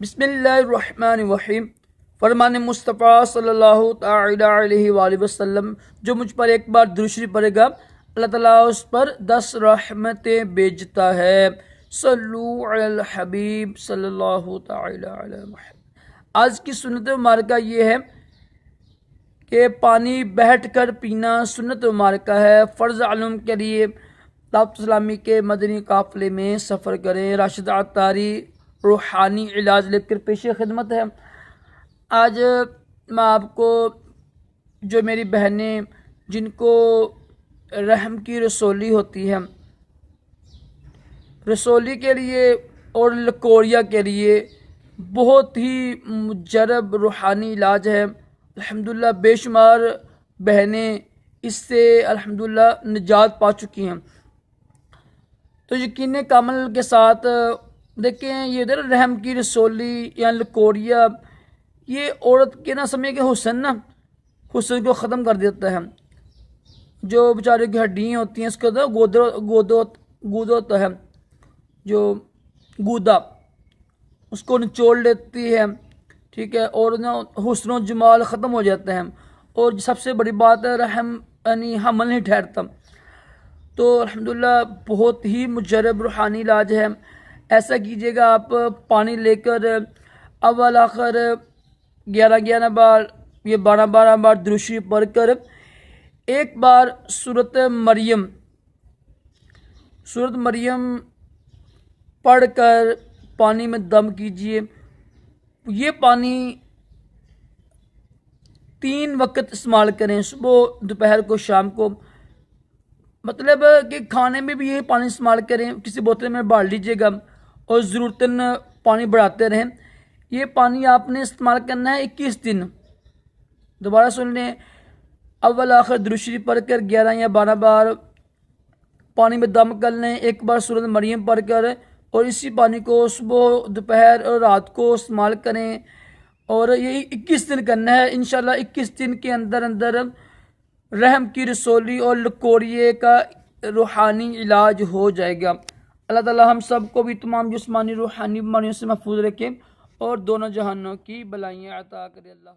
بسم اللہ الرحمن الرحیم۔ فرمان مصطفیٰ صلی اللہ تعالی علیہ وآلہ وسلم، جو مجھ پر ایک بار درود شریف پڑھے گا اللہ تعالیٰ اس پر 10 رحمتیں بھیجتا ہے۔ صلو علی الحبیب صلی اللہ تعالی علیہ وسلم۔ آج کی سنت مبارکہ یہ ہے کہ پانی بیٹھ کر پینا سنت مبارکہ ہے۔ فرض علوم کے لیے دعوت اسلامی کے مدنی قافلے میں سفر کریں۔ راشد عطاری روحانی علاج لے کر پیش خدمت ہے۔ آج میں آپ کو جو میری بہنیں جن کو رحم کی رسولی ہوتی ہے، رسولی کے لیے اور لکوریا کے لیے بہت ہی مجرب روحانی علاج ہے۔ الحمدللہ بے شمار بہنیں اس سے الحمدللہ نجات پا چکی ہیں۔ تو یقین کامل کے ساتھ دیکھیں، یہ ادھر رحم کی رسولی یا لکوریا، یہ عورت کے نہ سمے کے حسن کو ختم کر دیتا ہے۔ جو بیچارے کی ہڈیاں ہوتی ہیں اس کا گودا ہوتا ہے، جو گودا اس کو نچوڑ لیتی ہے، ٹھیک ہے، اور حسن و جمال ختم ہو جاتے ہیں۔ اور سب سے بڑی بات ہے رحم یعنی حمل نہیں ٹھہرتا۔ تو الحمدللہ بہت ہی مجرب روحانی علاج ہے۔ ایسا کیجئے گا، آپ پانی لے کر اول آخر 11 بار یہ 12 بار درود شریف پڑھ کر ایک بار سورۃ مریم پڑھ کر پانی میں دم کیجئے۔ یہ پانی 3 وقت استعمال کریں، صبح، دوپہر کو، شام کو۔ مطلب کہ کھانے میں بھی یہ پانی استعمال کریں، کسی بوتل میں بھر لیجئے گا اور ضرورتاً پانی بڑھاتے رہیں۔ یہ پانی آپ نے استعمال کرنا ہے 21 دن۔ دوبارہ سن لیں، اول آخر درود شریف پڑھ کر 11 یا 12 بار پانی میں دم کر لیں، ایک بار سورۃ مریم پڑھ کر، اور اسی پانی کو صبح، دوپہر اور رات کو استعمال کریں، اور یہی 21 دن کرنا ہے۔ انشاءاللہ 21 دن کے اندر رحم کی رسولی اور لکوریے کا روحانی علاج ہو جائے گا۔ اللہ تعالی ہم سب کو بھی تمام جسمانی روحانی بیماریوں سے محفوظ رکھے اور دونوں جہانوں کی بلائیاں عطا کرے۔ اللہ